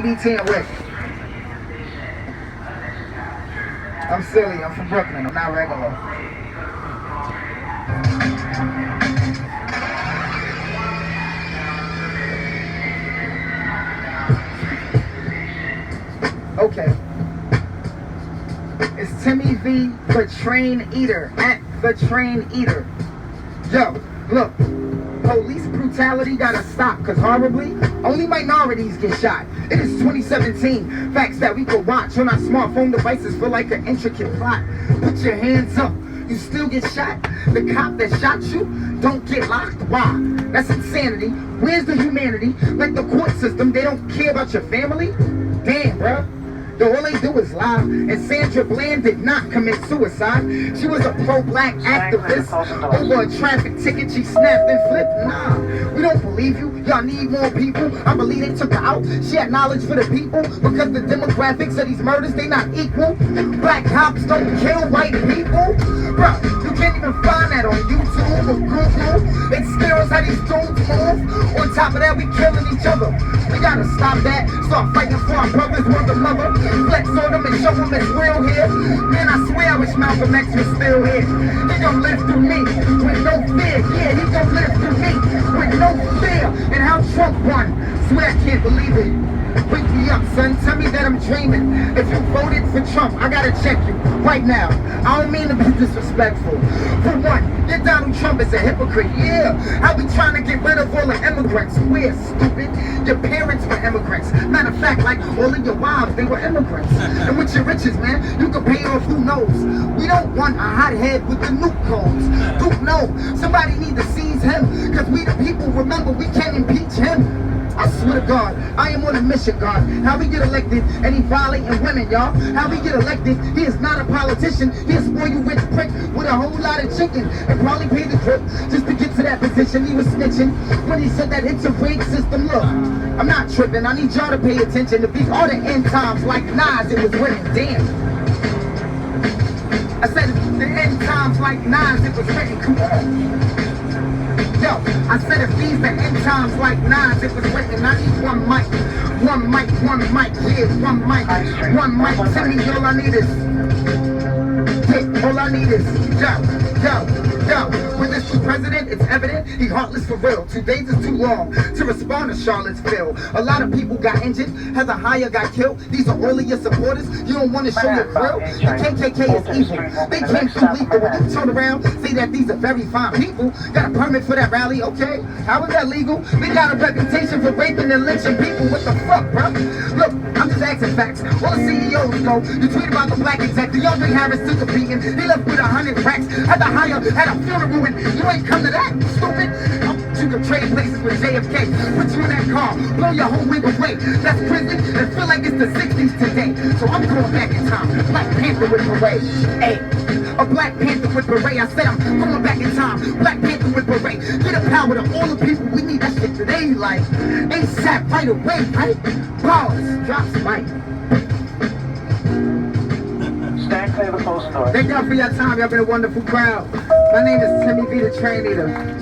BT and Wick. I'm silly. I'm from Brooklyn. I'm not regular. Okay. It's Timmy V, the Train Eater, at the Train Eater. Yo, look. Police brutality gotta stop, cause horribly, only minorities get shot. It is 2017, facts that we could watch on our smartphone devices feel like an intricate plot. Put your hands up, you still get shot. The cop that shot you don't get locked. Why? That's insanity. Where's the humanity? Like the court system, they don't care about your family? Damn, bruh. All they do is lie. And Sandra Bland did not commit suicide. She was a pro-black activist. Over a traffic ticket she snapped and flipped. Nah, we don't believe you. Y'all need more people. I believe they took her out. She had knowledge for the people. Because the demographics of these murders, they not equal. Black cops don't kill white people. Bruh, you can't even find that on YouTube or Google. It scares how these dudes move. On top of that, we killing each other. We gotta stop that. Start fighting for our brothers, word of mother. Flex on them and show them it's real here. Man, I swear I wish Malcolm X was still here. He gon' live through me with no fear. Yeah, he gon' live through me with no fear. And how Trump won. Swear I can't believe it. Wake me up, son. Tell me that I'm dreaming. If you voted for Trump, I gotta check you right now. I don't mean to be disrespectful. For one, your Donald Trump is a hypocrite. Yeah, how we trying to get rid of all the immigrants? We're stupid. Your parents were immigrants. Matter of fact, like all of your wives, they were immigrants. And with your riches, man, you can pay off who knows. We don't want a hothead with the nuke codes. Duke, no. Somebody need to seize him. Cause we the people, remember, we can't impeach him. I swear to God, I am on a mission, God. How we get elected, and he violating women, y'all. How we get elected, he is not a politician. He is for you rich prick with a whole lot of chicken. And probably paid the trip just to get to that position. He was snitching when he said that it's a rigged system. Look, I'm not tripping. I need y'all to pay attention. If these are the end times like Nas, it was written. Damn. I said the end times like Nas, it was written. Come on. Yo, I said if these the end times like Nas, it was written. I need one mic, yeah, one mic. Tell me all I need is, yeah, all I need is, yo. With this new president, it's evident he heartless for real. 2 days is too long to respond to Charlottesville. A lot of people got injured, Heather Heyer got killed. These are all of your supporters. You don't want to show your grill. The KKK is evil. They came through legal. When you turn around, say that these are very fine people. Got a permit for that rally, okay? How is that legal? They got a reputation for raping and lynching people. What the fuck, bro? Look, I'm just asking facts. All the CEOs go. You tweet about the black exec. The young Harris took a beating. He left with 100 racks. Heather Heyer had a funeral and you ain't come to that, stupid. You can trade places with JFK. Put you in that car, blow your whole wig away. That's prison and feel like it's the 60s today. So I'm going back in time. Black Panther with beret. Hey, a Black Panther with beret. I said I'm going back in time. Black Panther with beret. Get a power to all the people. We need that shit today, like ASAP right away, right? Pause. Drops mic. Stand clear of the closed door. Thank y'all for your time. Y'all been a wonderful crowd. My name is Timmy V, the Train Eater.